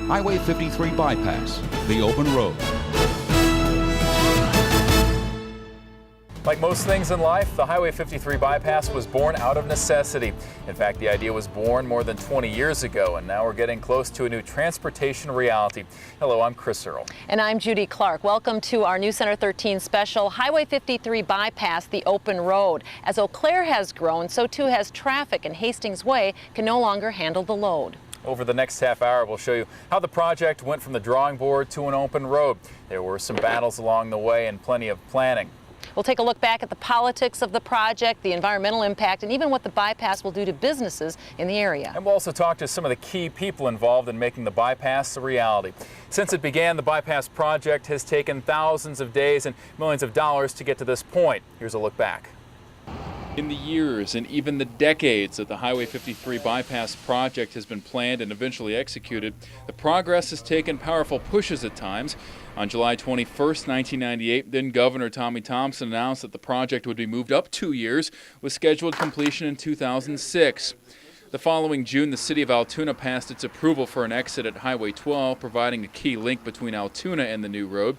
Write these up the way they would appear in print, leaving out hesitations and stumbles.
Highway 53 bypass, the open road. Like most things in life, the Highway 53 bypass was born out of necessity. In fact, the idea was born more than 20 years ago, and now we're getting close to a new transportation reality. Hello, I'm Chris Earl. And I'm Judy Clark. Welcome to our News Center 13 special, Highway 53 bypass, the open road. As Eau Claire has grown, so too has traffic, and Hastings Way can no longer handle the load. Over the next half hour, we'll show you how the project went from the drawing board to an open road. There were some battles along the way and plenty of planning. We'll take a look back at the politics of the project, the environmental impact, and even what the bypass will do to businesses in the area. And we'll also talk to some of the key people involved in making the bypass a reality. Since it began, the bypass project has taken thousands of days and millions of dollars to get to this point. Here's a look back. In the years and even the decades that the Highway 53 bypass project has been planned and eventually executed, the progress has taken powerful pushes at times. On July 21st, 1998, then Governor Tommy Thompson announced that the project would be moved up 2 years with scheduled completion in 2006. The following June, the city of Altoona passed its approval for an exit at Highway 12, providing a key link between Altoona and the new road.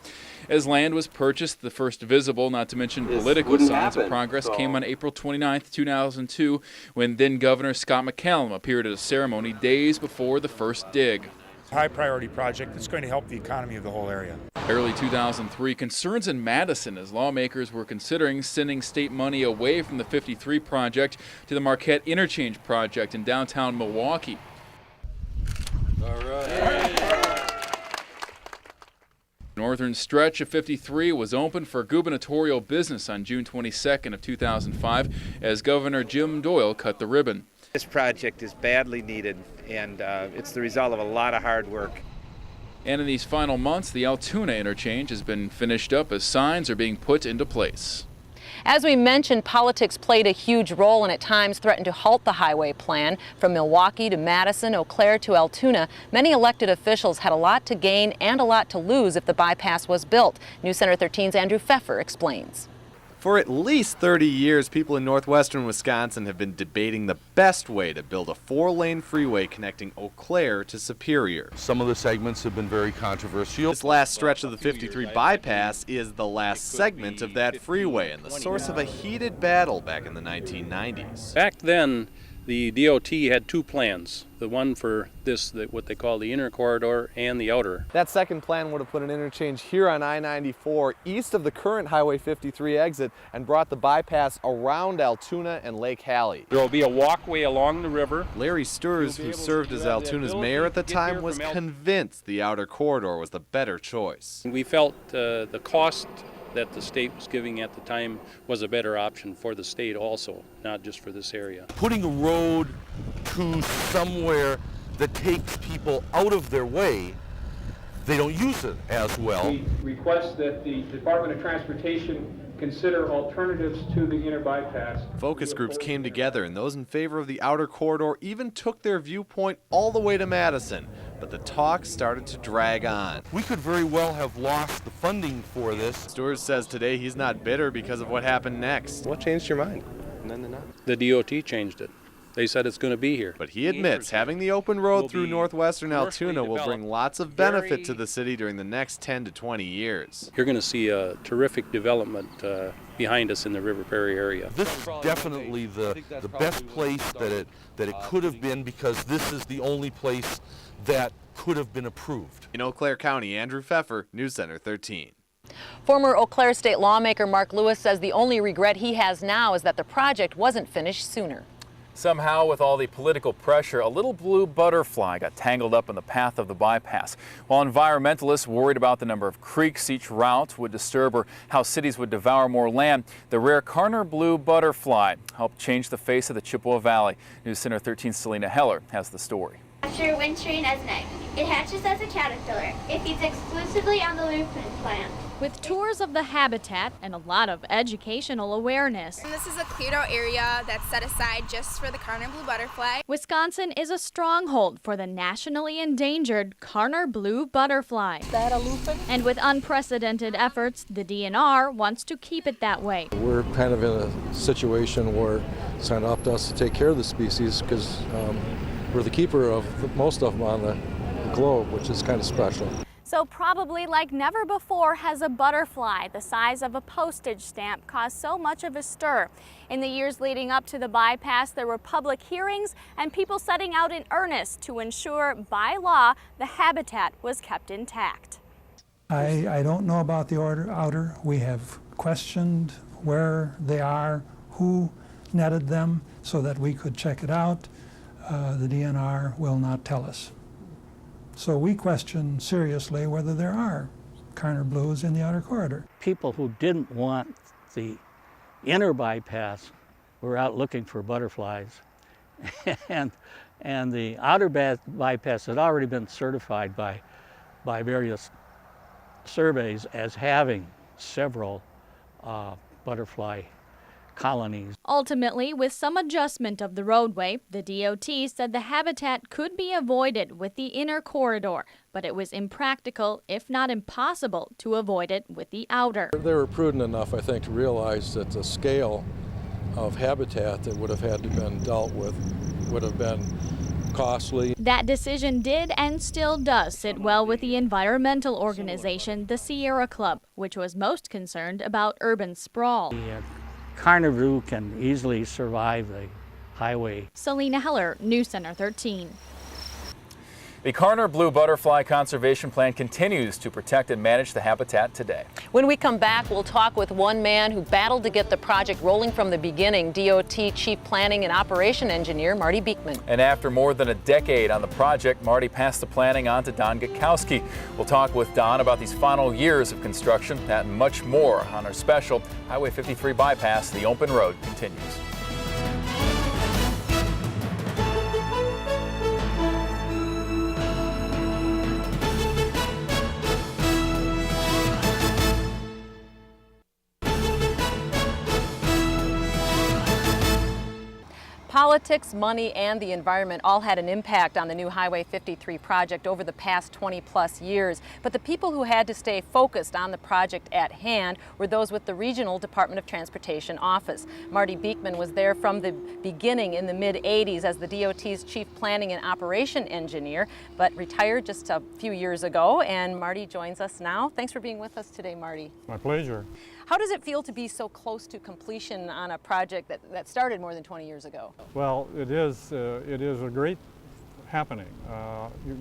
As land was purchased, the first visible, not to mention political signs of progress, came on April 29, 2002, when then Governor Scott McCallum appeared at a ceremony days before the first dig. High priority project that's going to help the economy of the whole area. Early 2003, concerns in Madison as lawmakers were considering sending state money away from the 53 project to the Marquette Interchange project in downtown Milwaukee. All right. The northern stretch of 53 was open for gubernatorial business on June 22nd of 2005 as Governor Jim Doyle cut the ribbon. This project is badly needed, and it's the result of a lot of hard work. And in these final months, the Altoona interchange has been finished up as signs are being put into place. As we mentioned, politics played a huge role and at times threatened to halt the highway plan. From Milwaukee to Madison, Eau Claire to Altoona, many elected officials had a lot to gain and a lot to lose if the bypass was built. News Center 13's Andrew Fefer explains. For at least 30 years, people in northwestern Wisconsin have been debating the best way to build a 4-lane freeway connecting Eau Claire to Superior. Some of the segments have been very controversial. This last stretch of the 53 bypass is the last segment of that freeway and the source of a heated battle back in the 1990s. Back then, the DOT had two plans, the one for this, what they call the inner corridor, and the outer. That second plan would have put an interchange here on I-94 east of the current Highway 53 exit and brought the bypass around Altoona and Lake Hallie. There will be a walkway along the river. Larry Sturz, who served as Altoona's mayor at the time, was convinced the outer corridor was the better choice. We felt the cost that the state was giving at the time was a better option for the state also, not just for this area. Putting a road to somewhere that takes people out of their way, they don't use it as well. We request that the Department of Transportation consider alternatives to the inner bypass. Focus groups came together, and those in favor of the outer corridor even took their viewpoint all the way to Madison. But the talk started to drag on. We could very well have lost the funding for this. Sturz says today he's not bitter because of what happened next. What changed your mind? The DOT changed it. They said it's going to be here. But he admits having the open road through northwestern Altoona will bring lots of benefit to the city during the next 10 to 20 years. You're going to see a terrific development behind us in the River Prairie area. This is definitely the best place that it could have been, because this is the only place that could have been approved. In Eau Claire County, Andrew Fefer, News Center 13. Former Eau Claire state lawmaker Mark Lewis says the only regret he has now is that the project wasn't finished sooner. Somehow, with all the political pressure, a little blue butterfly got tangled up in the path of the bypass. While environmentalists worried about the number of creeks each route would disturb or how cities would devour more land, the rare Carner blue butterfly helped change the face of the Chippewa Valley. News Center 13's Selena Heller has the story. After wintering as an egg, it hatches as a caterpillar. It feeds exclusively on the lupin plant. with tours of the habitat and a lot of educational awareness. And this is a cleared out area that's set aside just for the Karner blue butterfly. Wisconsin is a stronghold for the nationally endangered Karner blue butterfly. And with unprecedented efforts, the DNR wants to keep it that way. We're kind of in a situation where it's kind of up to us to take care of the species because we're the keeper of most of them on the globe, which is kind of special. So probably like never before has a butterfly the size of a postage stamp caused so much of a stir. In the years leading up to the bypass, there were public hearings and people setting out in earnest to ensure, by law, the habitat was kept intact. I don't know about the outer. We have questioned where they are, who netted them, so that we could check it out. The DNR will not tell us. So we question seriously whether there are Karner blues in the outer corridor. People who didn't want the inner bypass were out looking for butterflies. and the outer bypass had already been certified by various surveys as having several butterfly colonies. Ultimately, with some adjustment of the roadway, the DOT said the habitat could be avoided with the inner corridor, but it was impractical, if not impossible, to avoid it with the outer. They were prudent enough, I think, to realize that the scale of habitat that would have had to been dealt with would have been costly. That decision did and still does sit well with the environmental organization, the Sierra Club, which was most concerned about urban sprawl. Karner blue can easily survive the highway. Selena Heller, News Center 13. The Karner Blue Butterfly Conservation Plan continues to protect and manage the habitat today. When we come back, we'll talk with one man who battled to get the project rolling from the beginning, DOT Chief Planning and Operation Engineer Marty Beekman. And after more than a decade on the project, Marty passed the planning on to Don Gutkowski. We'll talk with Don about these final years of construction, that and much more on our special Highway 53 bypass. The open road continues. Politics, money, and the environment all had an impact on the new Highway 53 project over the past 20-plus years. But the people who had to stay focused on the project at hand were those with the Regional Department of Transportation office. Marty Beekman was there from the beginning in the mid-'80s as the DOT's Chief Planning and Operation Engineer, but retired just a few years ago. And Marty joins us now. Thanks for being with us today, Marty. My pleasure. How does it feel to be so close to completion on a project that started more than 20 years ago? Well, it is a great happening.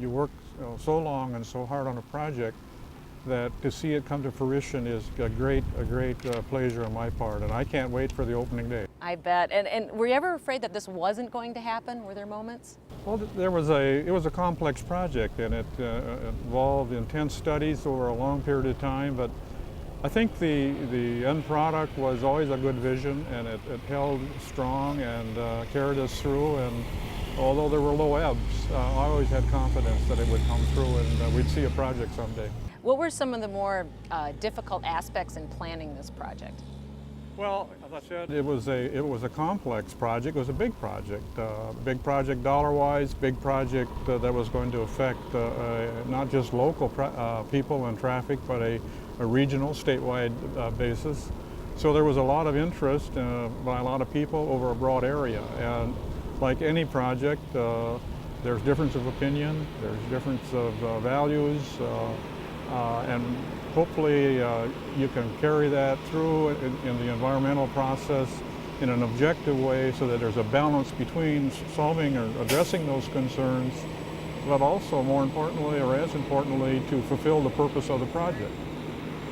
You work so long and so hard on a project that to see it come to fruition is a great pleasure on my part, and I can't wait for the opening day. I bet. And were you ever afraid that this wasn't going to happen? Were there moments? Well, it was a complex project, and it involved intense studies over a long period of time, but I think the end product was always a good vision, and it held strong and carried us through. And although there were low ebbs, I always had confidence that it would come through and we'd see a project someday. What were some of the more difficult aspects in planning this project? Well, as I said, it was a complex project. It was a big project dollar-wise, big project that was going to affect not just local people and traffic, but a regional, statewide basis. So there was a lot of interest by a lot of people over a broad area. And like any project, there's difference of opinion, there's difference of values, and hopefully you can carry that through in the environmental process in an objective way so that there's a balance between solving or addressing those concerns, but also more importantly, or as importantly, to fulfill the purpose of the project.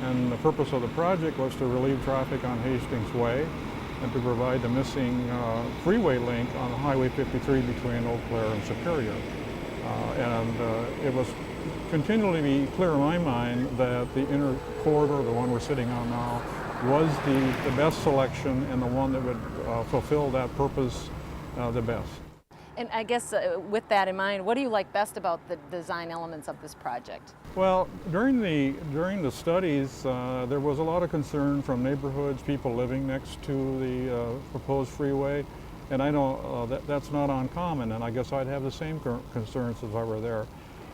And the purpose of the project was to relieve traffic on Hastings Way and to provide the missing freeway link on Highway 53 between Eau Claire and Superior. It was continually be clear in my mind that the inner corridor, the one we're sitting on now, was the best selection and the one that would fulfill that purpose the best. And I guess with that in mind, what do you like best about the design elements of this project? Well, during the studies, there was a lot of concern from neighborhoods, people living next to the proposed freeway, and I know that's not uncommon, and I guess I'd have the same concerns if I were there.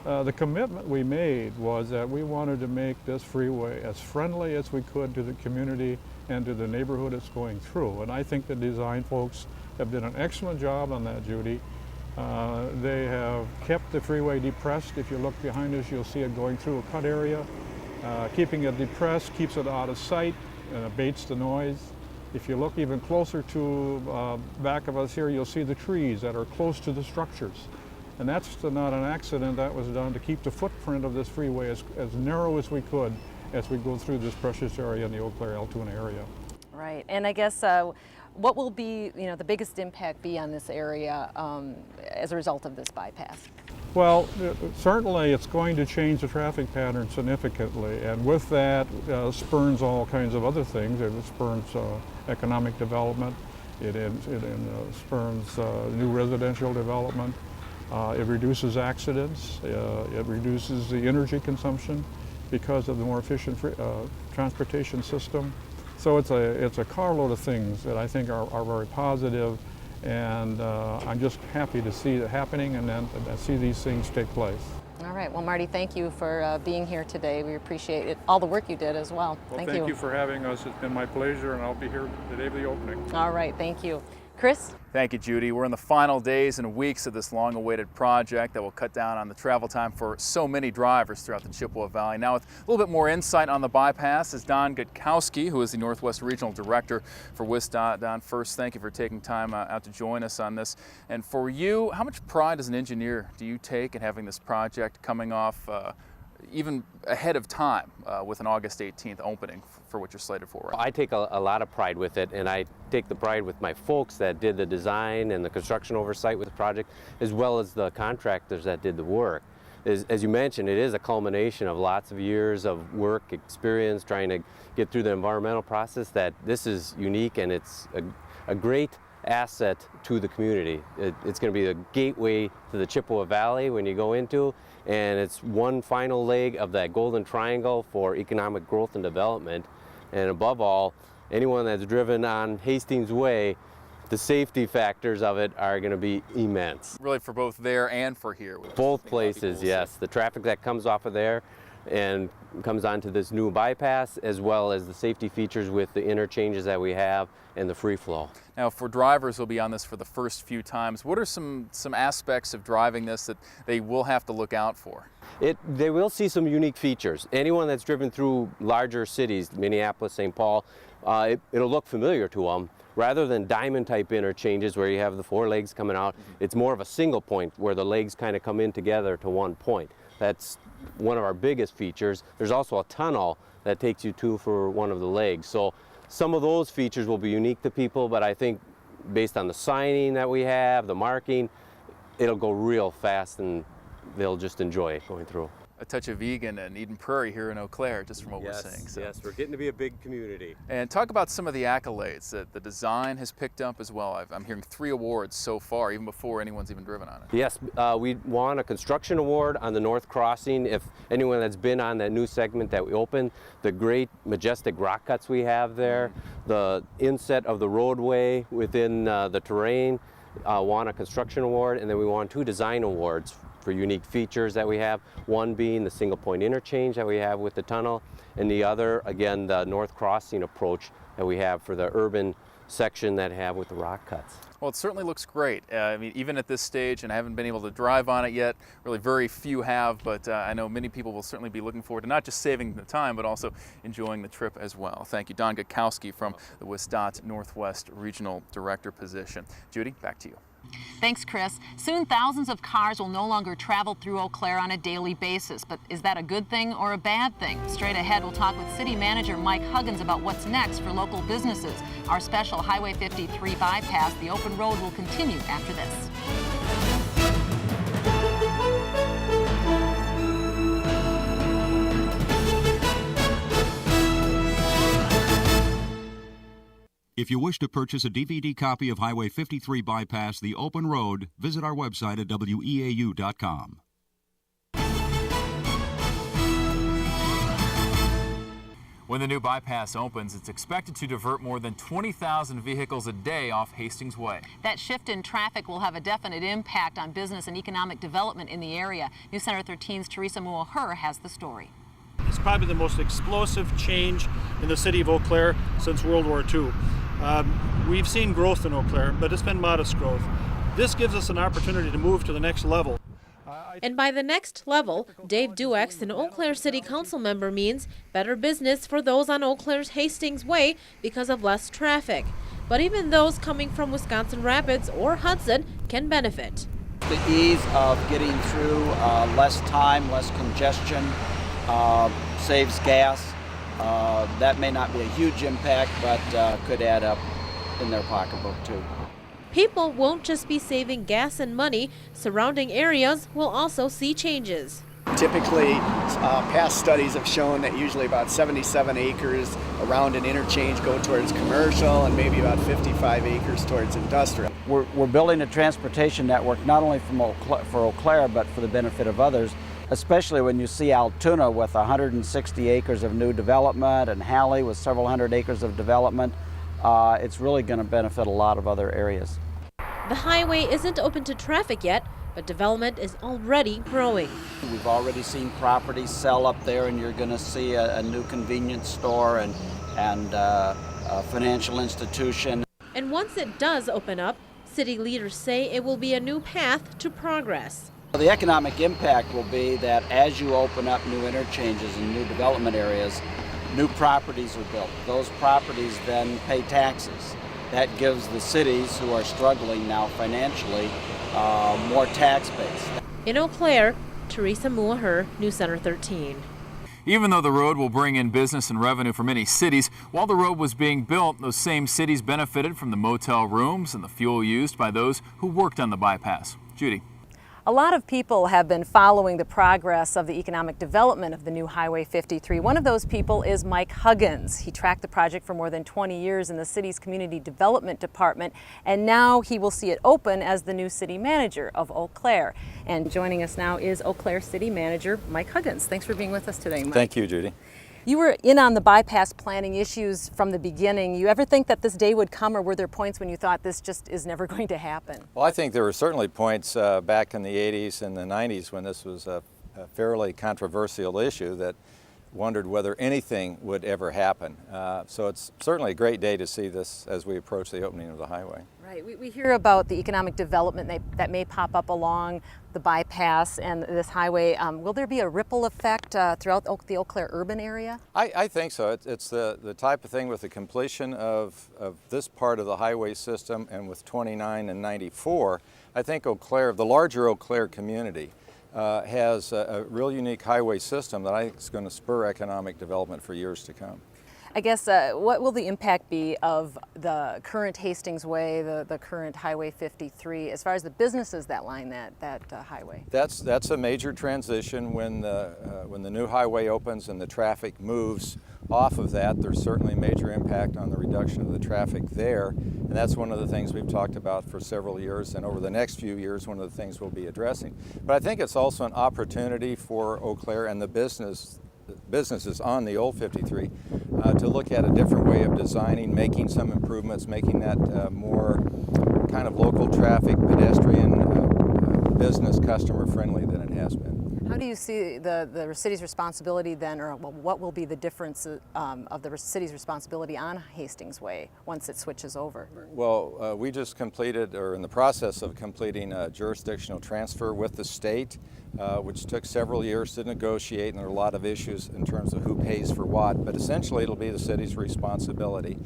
The commitment we made was that we wanted to make this freeway as friendly as we could to the community and to the neighborhood it's going through, and I think the design folks have done an excellent job on that, Judy. They have kept the freeway depressed. If you look behind us, you'll see it going through a cut area. Keeping it depressed keeps it out of sight and abates the noise. If you look even closer to back of us here, you'll see the trees that are close to the structures. And that's not an accident. That was done to keep the footprint of this freeway as narrow as we could as we go through this precious area in the Eau Claire-Altoona area. Right, and I guess what will be, the biggest impact be on this area as a result of this bypass? Well, certainly it's going to change the traffic pattern significantly, and with that spurns all kinds of other things. It spurns economic development, it spurns new residential development, it reduces accidents, it reduces the energy consumption because of the more efficient transportation system. So it's a carload of things that I think are very positive, and I'm just happy to see it happening and then see these things take place. All right. Well, Marty, thank you for being here today. We appreciate it, all the work you did as well. Well, thank you for having us. It's been my pleasure, and I'll be here the day of the opening. All right. Thank you. Chris? Thank you, Judy. We're in the final days and weeks of this long-awaited project that will cut down on the travel time for so many drivers throughout the Chippewa Valley. Now, with a little bit more insight on the bypass is Don Gutkowski, who is the Northwest Regional Director for WISDOT. Don, first, thank you for taking time out to join us on this. And for you, how much pride as an engineer do you take in having this project coming off even ahead of time with an August 18th opening for what you're slated for, right? I take a lot of pride with it, and I take the pride with my folks that did the design and the construction oversight with the project, as well as the contractors that did the work. As you mentioned, it is a culmination of lots of years of work, experience, trying to get through the environmental process. That this is unique, and it's a great asset to the community. It's going to be the gateway to the Chippewa Valley when you go into, and it's one final leg of that golden triangle for economic growth and development. And above all, anyone that's driven on Hastings Way, the safety factors of it are going to be immense. Really for both there and for here? Both places, yes. The traffic that comes off of there and comes onto this new bypass, as well as the safety features with the interchanges that we have and the free flow. Now, for drivers who will be on this for the first few times, what are some aspects of driving this that they will have to look out for? They will see some unique features. Anyone that's driven through larger cities, Minneapolis, St. Paul, it'll look familiar to them. Rather than diamond type interchanges where you have the four legs coming out, it's more of a single point where the legs kind of come in together to one point. That's one of our biggest features. There's also a tunnel that takes you to for one of the legs. So some of those features will be unique to people, but I think based on the signing that we have, the marking, it'll go real fast and they'll just enjoy it going through. A touch of vegan and Eden Prairie here in Eau Claire, just from what we're seeing. So. Yes, we're getting to be a big community. And talk about some of the accolades that the design has picked up as well. I'm hearing 3 awards so far, even before anyone's even driven on it. Yes, we won a construction award on the North Crossing. If anyone that's been on that new segment that we opened, the great majestic rock cuts we have there, the inset of the roadway within the terrain, won a construction award, and then we won 2 design awards for unique features that we have, one being the single point interchange that we have with the tunnel, and the other, again, the North Crossing approach that we have for the urban section that have with the rock cuts. Well, it certainly looks great. I mean, even at this stage, and I haven't been able to drive on it yet, really very few have, but I know many people will certainly be looking forward to not just saving the time, but also enjoying the trip as well. Thank you, Don Gutkowski from the WISDOT Northwest Regional Director position. Judy, back to you. Thanks, Chris. Soon thousands of cars will no longer travel through Eau Claire on a daily basis, but is that a good thing or a bad thing? Straight ahead, we'll talk with City Manager Mike Huggins about what's next for local businesses. Our special Highway 53 bypass, the open road, will continue after this. If you wish to purchase a DVD copy of Highway 53 Bypass, The Open Road, visit our website at WEAU.com. When the new bypass opens, it's expected to divert more than 20,000 vehicles a day off Hastings Way. That shift in traffic will have a definite impact on business and economic development in the area. News Center 13's Teresa Muaher has the story. It's probably the most explosive change in the city of Eau Claire since World War II. We've seen growth in Eau Claire, but it's been modest growth. This gives us an opportunity to move to the next level. And by the next level, Dave Duax, an Eau Claire City Council member, means better business for those on Eau Claire's Hastings Way because of less traffic. But even those coming from Wisconsin Rapids or Hudson can benefit. The ease of getting through, less time, less congestion, saves gas. That may not be a huge impact, but could add up in their pocketbook too. People won't just be saving gas and money, surrounding areas will also see changes. Typically, past studies have shown that usually about 77 acres around an interchange go towards commercial and maybe about 55 acres towards industrial. We're building a transportation network not only for Eau Claire, but for the benefit of others, especially when you see Altoona with 160 acres of new development and Halley with several hundred acres of development. It's really going to benefit a lot of other areas. The highway isn't open to traffic yet, but development is already growing. We've already seen properties sell up there, and you're going to see a new convenience store and a financial institution. And once it does open up, city leaders say it will be a new path to progress. The economic impact will be that as you open up new interchanges and new development areas, new properties are built. Those properties then pay taxes. That gives the cities who are struggling now financially more tax base. In Eau Claire, Teresa Muaher, News Center 13. Even though the road will bring in business and revenue for many cities, while the road was being built, those same cities benefited from the motel rooms and the fuel used by those who worked on the bypass. Judy. A lot of people have been following the progress of the economic development of the new Highway 53. One of those people is Mike Huggins. He tracked the project for more than 20 years in the city's community development department, and now he will see it open as the new city manager of Eau Claire. And joining us now is Eau Claire City Manager Mike Huggins. Thanks for being with us today, Mike. Thank you, Judy. You were in on the bypass planning issues from the beginning. You ever think that this day would come, or were there points when you thought this just is never going to happen? Well, I think there were certainly points back in the 80s and the 90s when this was a fairly controversial issue that wondered whether anything would ever happen. So it's certainly a great day to see this as we approach the opening of the highway. Right. We hear about the economic development that may pop up along the bypass and this highway. Will there be a ripple effect throughout the Eau Claire urban area? I think so. It's the type of thing with the completion of this part of the highway system, and with 29 and 94, I think Eau Claire, the larger Eau Claire community, has a real unique highway system that I think is going to spur economic development for years to come. I guess what will the impact be of the current Hastings Way, the current Highway 53, as far as the businesses that line that highway? That's a major transition when the new highway opens and the traffic moves off of that. There's certainly a major impact on the reduction of the traffic there, and that's one of the things we've talked about for several years, and over the next few years one of the things we'll be addressing. But I think it's also an opportunity for Eau Claire and the businesses on the old 53 to look at a different way of designing, making some improvements, making that more kind of local traffic, pedestrian, business, customer friendly than it has been. How do you see the city's responsibility then, or what will be the difference of the city's responsibility on Hastings Way once it switches over? Well, we just completed, or in the process of completing, a jurisdictional transfer with the state, which took several years to negotiate, and there are a lot of issues in terms of who pays for what, but essentially it'll be the city's responsibility.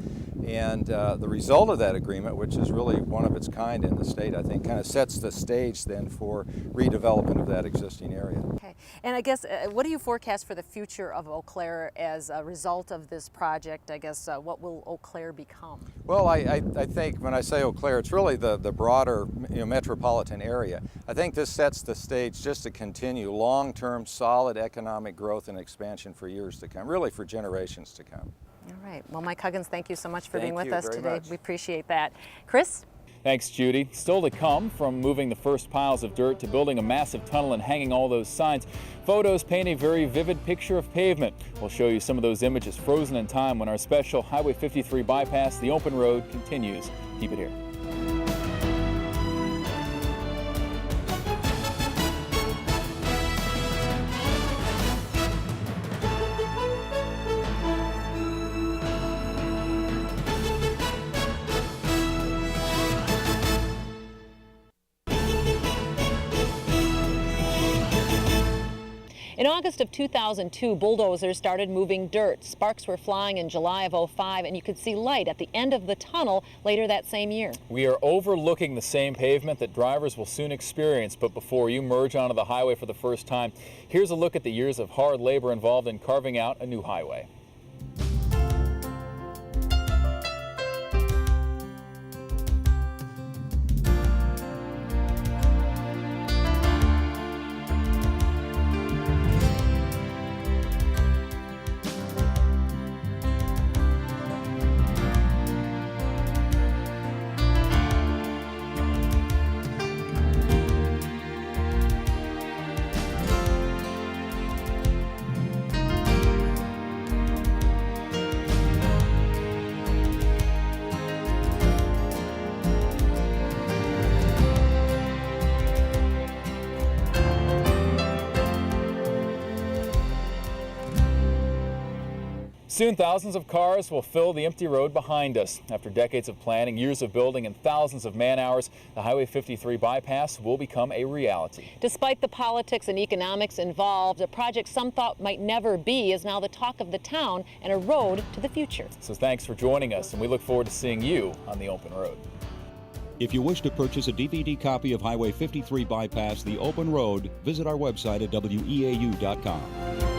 And the result of that agreement, which is really one of its kind in the state, I think kind of sets the stage then for redevelopment of that existing area. Okay, and I guess what do you forecast for the future of Eau Claire as a result of this project? I guess what will Eau Claire become? Well, I think when I say Eau Claire, it's really the broader metropolitan area. I think this sets the stage just to continue long-term solid economic growth and expansion for years to come, really for generations to come. All right. Well, Mike Huggins, thank you so much for being Thank with you us very today. much. We appreciate that. Chris? Thanks, Judy. Still to come, from moving the first piles of dirt to building a massive tunnel and hanging all those signs, photos paint a very vivid picture of pavement. We'll show you some of those images frozen in time when our special Highway 53 bypass, the open road, continues. Keep it here. In August of 2002, bulldozers started moving dirt. Sparks were flying in July of '05, and you could see light at the end of the tunnel later that same year. We are overlooking the same pavement that drivers will soon experience, but before you merge onto the highway for the first time, here's a look at the years of hard labor involved in carving out a new highway. Soon, thousands of cars will fill the empty road behind us. After decades of planning, years of building, and thousands of man-hours, the Highway 53 bypass will become a reality. Despite the politics and economics involved, a project some thought might never be is now the talk of the town and a road to the future. So thanks for joining us, and we look forward to seeing you on the open road. If you wish to purchase a DVD copy of Highway 53 Bypass, the open road, visit our website at WEAU.com.